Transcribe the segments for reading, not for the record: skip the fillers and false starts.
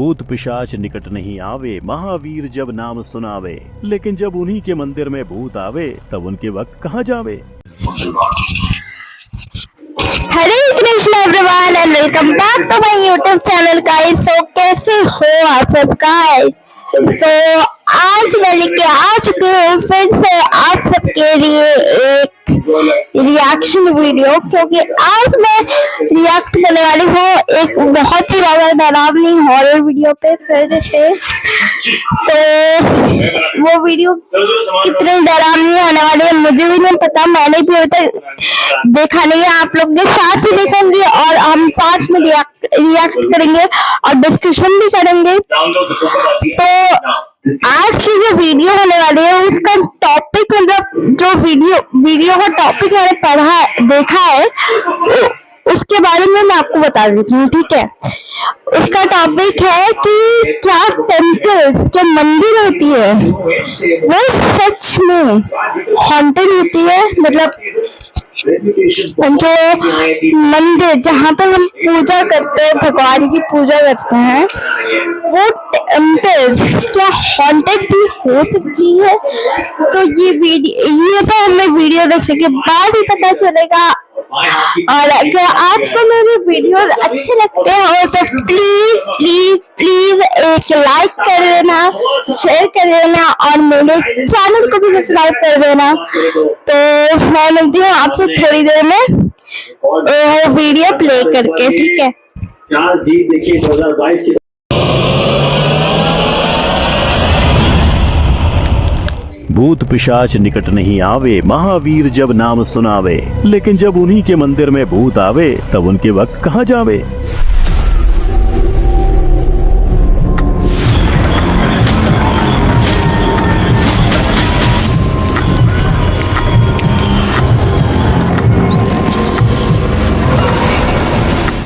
भूत पिशाच निकट नहीं आवे, महावीर जब नाम सुनावे। लेकिन जब उन्हीं के मंदिर में भूत आवे, तब उनके वक्त कहाँ जावे। Hare Krishna everyone and welcome back to my YouTube channel guys. So कैसे हो आप सब गाइस। सो आज मैं लेके आ चुकी हूँ फिर से आप सबके लिए एक रिएक्शन वीडियो, क्योंकि आज मैं रिएक्ट करने वाली हूँ एक बहुत ही ज्यादा डरावनी हॉरर वीडियो पे फिर से। तो वो वीडियो कितनी डरावनी होने वाली है मुझे भी नहीं पता, मैंने भी अभी तक देखा नहीं है। आप लोग के साथ ही देखेंगे और हम साथ में रिएक्ट करेंगे और डिस्कशन भी करेंगे। तो आज की जो वीडियो होने वाली है उसका टॉपिक, मतलब जो वीडियो का टॉपिक मैंने देखा है उसके बारे में मैं आपको बता देती हूँ, ठीक है। उसका टॉपिक है कि क्या टेम्पल्स, जो मंदिर होती है वो सच में हॉन्टेड होती है। मतलब जो मंदिर जहाँ पर हम पूजा करते हैं, भगवान की पूजा करते हैं, वो टेम्पल्स क्या हॉन्टेड भी हो सकती है। तो ये तो हमें वीडियो देखने के बाद ही पता चलेगा। और अगर आपको मेरे वीडियोस अच्छे लगते हो तो प्लीज प्लीज प्लीज एक लाइक कर देना, शेयर कर देना और मेरे चैनल को भी सब्सक्राइब कर देना। तो मैं मिलती हूँ आपसे थोड़ी देर में वो वीडियो प्ले करके, ठीक है। जी देखिए 2022 की भूत पिशाच निकट नहीं आवे, महावीर जब नाम सुनावे। लेकिन जब उन्हीं के मंदिर में भूत आवे, तब उनके वक्त कहाँ जावे।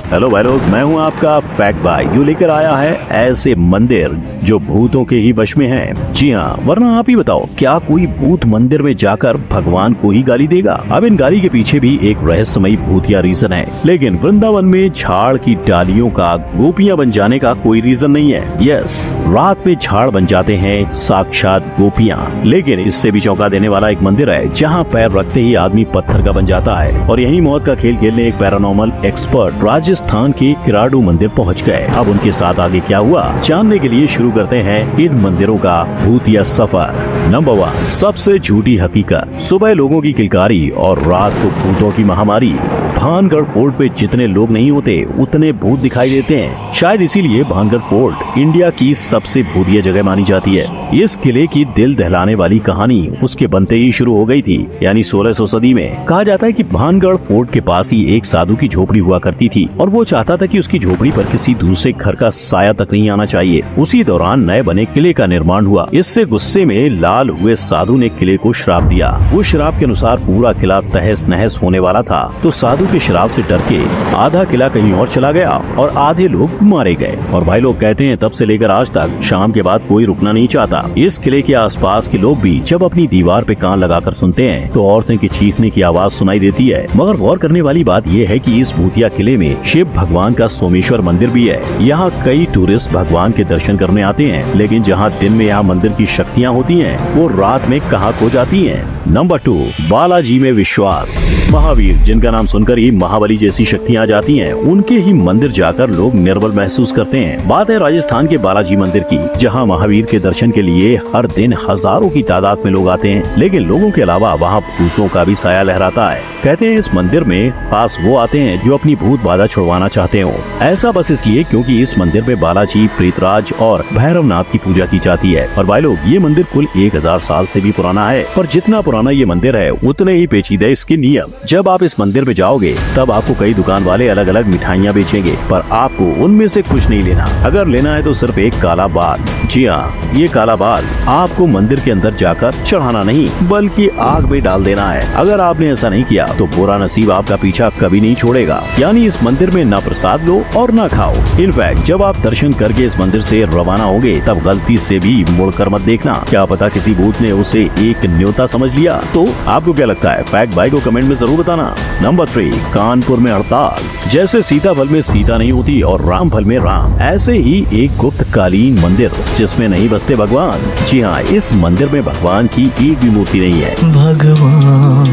हेलो भाई लोग, मैं हूं आपका फैक्ट भाई। यू लेकर आया है ऐसे मंदिर जो भूतों के ही वश में हैं। जी हाँ, वरना आप ही बताओ, क्या कोई भूत मंदिर में जाकर भगवान को ही गाली देगा। अब इन गाली के पीछे भी एक रहस्यमयी भूतिया रीजन है। लेकिन वृंदावन में झाड़ की डालियों का गोपियां बन जाने का कोई रीजन नहीं है। यस, रात में झाड़ बन जाते हैं साक्षात गोपियां। लेकिन इससे भी चौंका देने वाला एक मंदिर है जहाँ पैर रखते ही आदमी पत्थर का बन जाता है। और यही मौत का खेल खेलने एक पैरानॉर्मल एक्सपर्ट राजस्थान के किराडू मंदिर पहुंच गए। अब उनके साथ आगे क्या हुआ जानने के लिए शुरू करते हैं इन मंदिरों का भूतिया सफर। नंबर 1, सबसे झूठी हकीकत। सुबह लोगों की किलकारी और रात को भूतों की महामारी। भानगढ़ फोर्ट पे जितने लोग नहीं होते उतने भूत दिखाई देते हैं। शायद इसीलिए भानगढ़ फोर्ट इंडिया की सबसे भूतिया जगह मानी जाती है। इस किले की दिल दहलाने वाली कहानी उसके बनते ही शुरू हो गई थी, यानी 1600 सदी में। कहा जाता है कि भानगढ़ फोर्ट के पास ही एक साधु की झोपड़ी हुआ करती थी और वो चाहता था कि उसकी झोपड़ी पर किसी दूसरे घर का साया तक नहीं आना चाहिए। उसी दौरान नए बने किले का निर्माण हुआ। इससे गुस्से में लाल हुए साधु ने किले को श्राप दिया। उस श्राप के अनुसार पूरा किला तहस नहस होने वाला था। तो साधु के श्राप से डर के आधा किला कहीं और चला गया और आधे लोग मारे गए। और भाई लोग कहते हैं तब से लेकर आज तक शाम के बाद कोई रुकना नहीं चाहता। इस किले के आसपास के लोग भी जब अपनी दीवार पे कान लगाकर सुनते हैं तो औरतें की चीखने की आवाज सुनाई देती है। मगर गौर करने वाली बात यह है कि इस भूतिया किले में शिव भगवान का सोमेश्वर मंदिर भी है। यहाँ कई टूरिस्ट भगवान के दर्शन करने आते हैं, लेकिन जहाँ दिन में यहाँ मंदिर की शक्तियाँ होती हैं, वो रात में कहाँ खो जाती हैं। नंबर 2, बालाजी में विश्वास। महावीर, जिनका नाम सुनकर ही महाबली जैसी शक्तियाँ आ जाती हैं, उनके ही मंदिर जाकर लोग निर्बल महसूस करते हैं। बात है राजस्थान के बालाजी मंदिर की, जहाँ महावीर के दर्शन के लिए हर दिन हजारों की तादाद में लोग आते हैं। लेकिन लोगों के अलावा वहाँ भूतों का भी साया लहराता है। कहते हैं इस मंदिर में खास वो आते हैं जो अपनी भूत बाधा छुड़वाना चाहते हो। ऐसा बस इसलिए क्योंकि इस मंदिर में बालाजी, प्रेतराज और भैरवनाथ की पूजा की जाती है। और भाई लोग, ये मंदिर कुल 1000 साल से भी पुराना है। पर जितना पुराना ये मंदिर है उतने ही पेचीदे इसके नियम। जब आप इस मंदिर में जाओगे तब आपको कई दुकान वाले अलग अलग मिठाइयाँ बेचेंगे, पर आपको उनमें से कुछ नहीं लेना। अगर लेना है तो सिर्फ एक काला बाल। जी हाँ, ये काला बाल आपको मंदिर के अंदर जाकर चढ़ाना नहीं बल्कि आग में डाल देना है। अगर आपने ऐसा नहीं किया तो बुरा नसीब आपका पीछा कभी नहीं छोड़ेगा। यानी इस मंदिर में ना प्रसाद लो और ना खाओ। इनफैक्ट जब आप दर्शन करके इस मंदिर से रवाना होंगे तब गलती से भी मुड़कर मत देखना। क्या पता किसी भूत ने उसे एक न्योता समझ लिया किया। तो आपको क्या लगता है? फैक्ट बाय को कमेंट में जरूर बताना। नंबर 3, कानपुर में हड़ताल। जैसे सीताफल में सीता नहीं होती और रामफल में राम, ऐसे ही एक गुप्तकालीन मंदिर जिसमें नहीं बसते भगवान। जी हाँ, इस मंदिर में भगवान की एक भी मूर्ति नहीं है। भगवान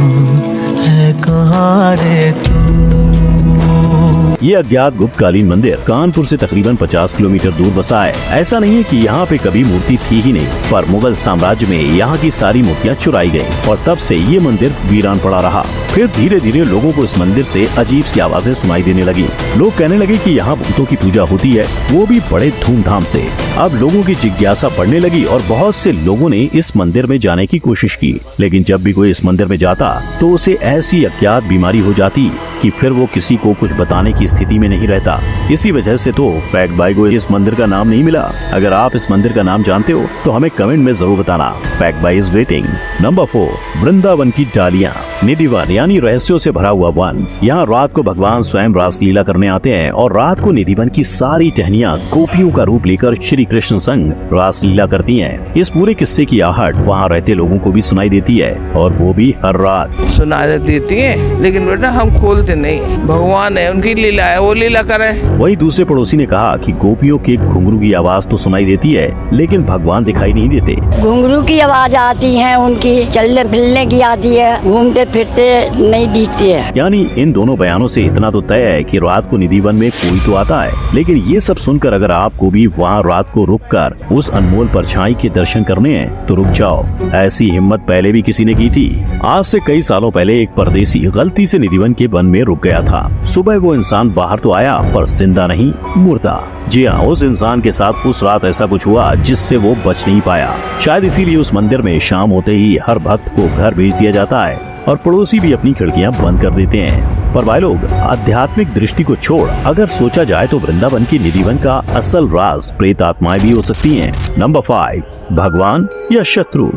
है कहाँ रे तू? ये अज्ञात गुप्तकालीन मंदिर कानपुर से तकरीबन 50 किलोमीटर दूर बसा है। ऐसा नहीं है कि यहाँ पे कभी मूर्ति थी ही नहीं, पर मुगल साम्राज्य में यहाँ की सारी मूर्तियाँ चुराई गयी और तब से ये मंदिर वीरान पड़ा रहा। फिर धीरे धीरे लोगों को इस मंदिर से अजीब सी आवाजें सुनाई देने लगी। लोग कहने लगे कि यहाँ भूतों की पूजा होती है, वो भी बड़े धूमधाम से। अब लोगों की जिज्ञासा बढ़ने लगी और बहुत से लोगों ने इस मंदिर में जाने की कोशिश की, लेकिन जब भी कोई इस मंदिर में जाता तो उसे ऐसी अज्ञात बीमारी हो जाती कि फिर वो किसी को कुछ बताने की स्थिति में नहीं रहता। इसी वजह से तो फैक्ट बाय को इस मंदिर का नाम नहीं मिला। अगर आप इस मंदिर का नाम जानते हो तो हमें कमेंट में जरूर बताना। Fact bye is waiting. Number 4, Vrindavan की डालियाँ। निधिवन यानी रहस्यों से भरा हुआ वन। यहाँ रात को भगवान स्वयं रासलीला करने आते हैं और रात को निधिवन की सारी टहनियाँ गोपियों का रूप लेकर श्री कृष्ण संग रासलीला करती हैं। इस पूरे किस्से की आहट वहाँ रहते लोगों को भी सुनाई देती है और वो भी हर रात। सुनाई देती है, लेकिन बेटा हम खोलते नहीं। भगवान है, उनकी लीला है, वो लीला करे। वही दूसरे पड़ोसी ने कहा कि गोपियों के घुंघरू की आवाज तो सुनाई देती है, लेकिन भगवान दिखाई नहीं देते। घुंघरू की आवाज आती है, उनकी चलने फिरने की आती है, घूमते फिरते नहीं दिखती है। यानी इन दोनों बयानों से इतना तो तय है कि रात को निधिवन में कोई तो आता है। लेकिन ये सब सुनकर अगर आपको भी वहाँ रात को रुककर उस अनमोल परछाई के दर्शन करने हैं तो रुक जाओ। ऐसी हिम्मत पहले भी किसी ने की थी। आज से कई सालों पहले एक परदेसी गलती से निधिवन के वन में रुक गया था। सुबह वो इंसान बाहर तो आया पर जिंदा नहीं, मुर्दा। जी हाँ, उस इंसान के साथ उस रात ऐसा कुछ हुआ जिससे वो बच नहीं पाया। शायद इसीलिए उस मंदिर में शाम होते ही हर भक्त को घर भेज दिया जाता है और पड़ोसी भी अपनी खिड़कियां बंद कर देते हैं। पर भाई लोग, आध्यात्मिक दृष्टि को छोड़ अगर सोचा जाए तो वृंदावन की निधिवन का असल राज प्रेत आत्माएं भी हो सकती हैं। नंबर 5, भगवान या शत्रु।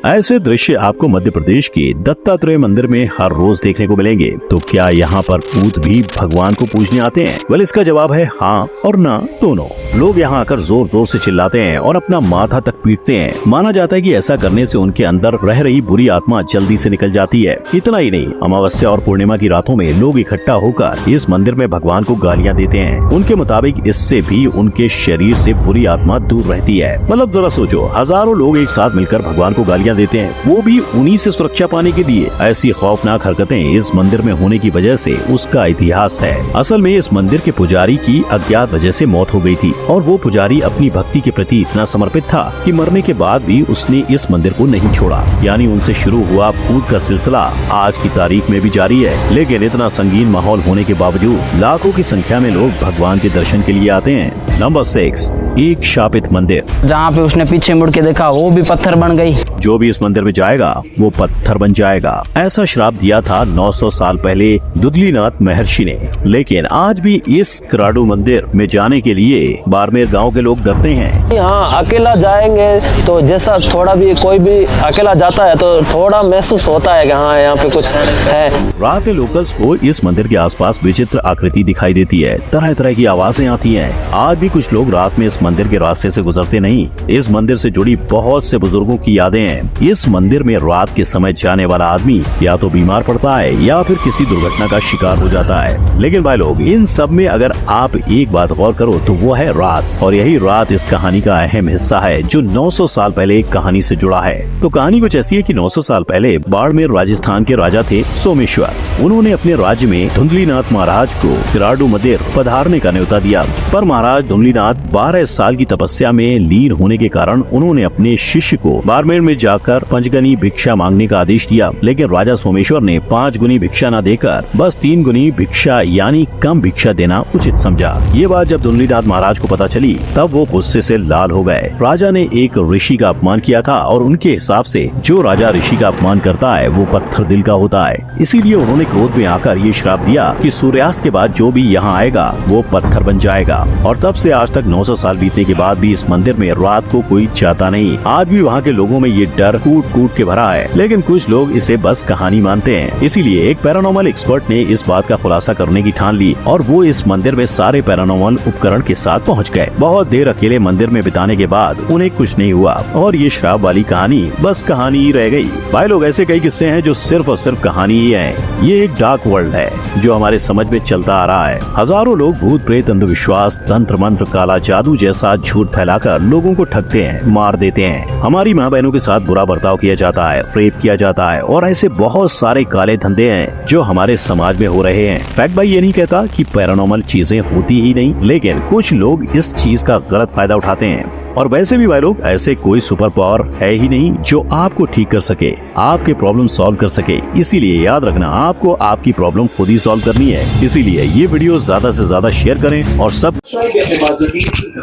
ऐसे दृश्य आपको मध्य प्रदेश के दत्तात्रेय मंदिर में हर रोज देखने को मिलेंगे। तो क्या यहाँ पर भूत भी भगवान को पूजने आते हैं? वेल, इसका जवाब है हाँ और ना दोनों। लोग यहाँ आकर जोर जोर से चिल्लाते हैं और अपना माथा तक पीटते हैं। माना जाता है कि ऐसा करने से उनके अंदर रह रही बुरी आत्मा जल्दी से निकल जाती है। इतना ही नहीं, अमावस्या और पूर्णिमा की रातों में लोग इकट्ठा होकर इस मंदिर में भगवान को गालियाँ देते हैं। उनके मुताबिक इससे भी उनके शरीर से बुरी आत्मा दूर रहती है। मतलब जरा सोचो, हजारों लोग एक साथ मिलकर भगवान को गालियाँ देते हैं, वो भी उन्हीं से सुरक्षा पाने के लिए। ऐसी खौफनाक हरकतें इस मंदिर में होने की वजह से उसका इतिहास है। असल में इस मंदिर के पुजारी की अज्ञात वजह से मौत हो गई थी और वो पुजारी अपनी भक्ति के प्रति इतना समर्पित था कि मरने के बाद भी उसने इस मंदिर को नहीं छोड़ा। यानी उनसे शुरू हुआ भूत का सिलसिला आज की तारीख में भी जारी है। लेकिन इतना संगीन माहौल होने के बावजूद लाखों की संख्या में लोग भगवान के दर्शन के लिए आते हैं। नंबर 6, एक शापित मंदिर। जहाँ पे उसने पीछे मुड़ के देखा वो भी पत्थर बन गई। जो भी इस मंदिर में जाएगा वो पत्थर बन जाएगा, ऐसा श्राप दिया था 900 साल पहले दुदलीनाथ महर्षि ने। लेकिन आज भी इस कराडू मंदिर में जाने के लिए बाड़मेर गांव के लोग डरते हैं। हाँ, अकेला जाएंगे तो जैसा थोड़ा भी कोई भी अकेला जाता है तो थोड़ा महसूस होता है कि हाँ यहाँ पे कुछ है। रात में लोकल्स को इस मंदिर के आसपास विचित्र आकृति दिखाई देती है, तरह तरह की आवाजें आती हैं। आज भी कुछ लोग रात में इस मंदिर के रास्ते से गुजरते नहीं। इस मंदिर से जुड़ी बहुत से बुजुर्गों की यादें हैं। इस मंदिर में रात के समय जाने वाला आदमी या तो बीमार पड़ता है या फिर किसी दुर्घटना का शिकार हो जाता है। लेकिन भाई लोग, इन सब में अगर आप एक बात गौर करो तो वो है रात, और यही रात इस कहानी का अहम हिस्सा है जो 900 साल पहले एक कहानी से जुड़ा है। तो कहानी कुछ ऐसी है कि 900 साल पहले बाड़मेर राजस्थान के राजा थे सोमेश्वर। उन्होंने अपने राज्य में धुंधलीनाथ महाराज को कराडू मंदिर पधारने का न्योता दिया, पर महाराज धुंधलीनाथ 12 साल की तपस्या में लीन होने के कारण उन्होंने अपने शिष्य को बाड़मेर में जाकर 5 गुनी भिक्षा मांगने का आदेश दिया। लेकिन राजा सोमेश्वर ने 5 गुनी भिक्षा न देकर बस 3 गुनी भिक्षा यानी कम भिक्षा देना उचित समझा। ये बात जब धुंधलीनाथ महाराज को पता चली तब वो गुस्से से लाल हो गए। राजा ने एक ऋषि का अपमान किया था और उनके हिसाब से जो राजा ऋषि का अपमान करता है वो पत्थर दिल का होता है। इसीलिए उन्होंने क्रोध में आकर ये श्राप दिया कि सूर्यास्त के बाद जो भी यहाँ आएगा वो पत्थर बन जाएगा। और तब से आज तक 900 साल बीतने के बाद भी इस मंदिर में रात को कोई जाता नहीं। आज भी वहाँ के लोगों में ये डर कूट कूट के भरा है, लेकिन कुछ लोग इसे बस कहानी मानते हैं। इसीलिए एक पैरानॉर्मल एक्सपर्ट ने इस बात का खुलासा करने की ठान ली और वो इस मंदिर में सारे पैरानॉर्मल उपकरण के साथ पहुँच गए। बहुत देर अकेले मंदिर में बिताने के बाद उन्हें कुछ नहीं हुआ और ये श्राप वाली कहानी बस कहानी ही रह गई। भाई लोग, ऐसे कई किस्से हैं जो सिर्फ और सिर्फ कहानी ही है। ये एक डार्क वर्ल्ड है जो हमारे समझ में चलता आ रहा है। हजारों लोग भूत प्रेत, अंधविश्वास, तंत्र मंत्र, काला जादू जैसा झूठ फैलाकर लोगों को ठगते हैं, मार देते हैं। हमारी माँ बहनों के साथ बुरा बर्ताव किया जाता है, रेप किया जाता है और ऐसे बहुत सारे काले धंधे हैं जो हमारे समाज में हो रहे हैं। फैक्ट भाई ये नहीं कहता कि पैरानॉर्मल चीजें होती ही नहीं, लेकिन कुछ लोग इस चीज का गलत फायदा उठाते हैं। और वैसे भी भाई लोग, ऐसे कोई सुपर पावर है ही नहीं जो आपको ठीक कर सके, आपके प्रॉब्लम सॉल्व कर सके। इसीलिए याद रखना, आपको आपकी प्रॉब्लम खुद ही सॉल्व करनी है। इसीलिए ये वीडियो ज्यादा से ज्यादा शेयर करें और सब।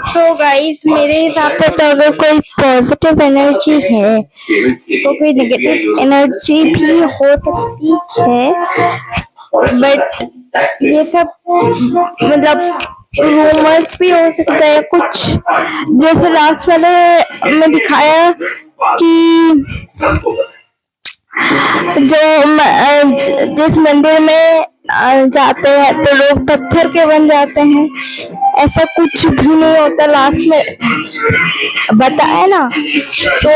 तो गाइस, मेरे हिसाब से तो अगर कोई पॉजिटिव एनर्जी है तो कोई नेगेटिव एनर्जी भी हो सकती है, बट ये सब मतलब रूमर्स भी हो सकता है कुछ। जैसे लास्ट वाले में दिखाया कि जिस मंदिर में जाते हैं तो लोग पत्थर के बन जाते हैं, ऐसा कुछ भी नहीं होता। लास्ट में बताया ना, तो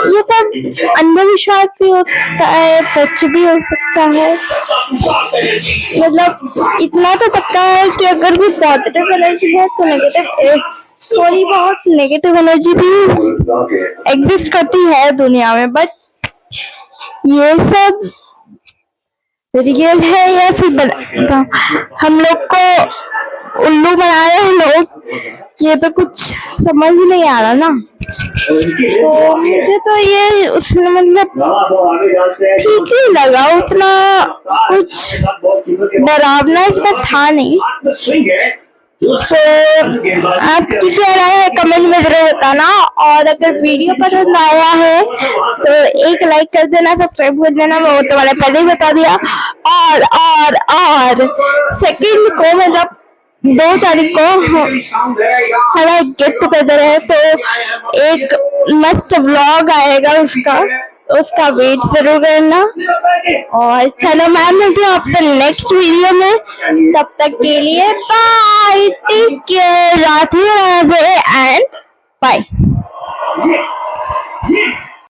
ये सब अंधविश्वास भी हो सकता है, सच भी हो सकता है। मतलब इतना तो पक्का है कि अगर भी पॉजिटिव एनर्जी है तो नेगेटिव, थोड़ी बहुत नेगेटिव एनर्जी भी एग्जिस्ट करती है दुनिया में। बट ये सब रियल है या फिर हम लोग को उल्लू बना रहे हैं लोग, ये तो कुछ समझ ही नहीं आ रहा ना। तो मुझे तो ये मतलब ठीक ही लगा, उतना कुछ डरावना इसमें था नहीं। तो आपकी क्या राय है कमेंट में जरूर बताना, और अगर वीडियो पसंद आया है तो एक लाइक कर देना, सब्सक्राइब कर देना, मैं वो तो मैंने पहले ही बता दिया। और सेकंड को मतलब 2 तारीख को हमारा गेट टुगेदर है, तो एक मस्त व्लॉग आएगा, उसका वेट जरूर करना। और चलो, मैं मिलती हूँ आपसे नेक्स्ट वीडियो में, तब तक के लिए bye, take care, Radhe Radhe and bye.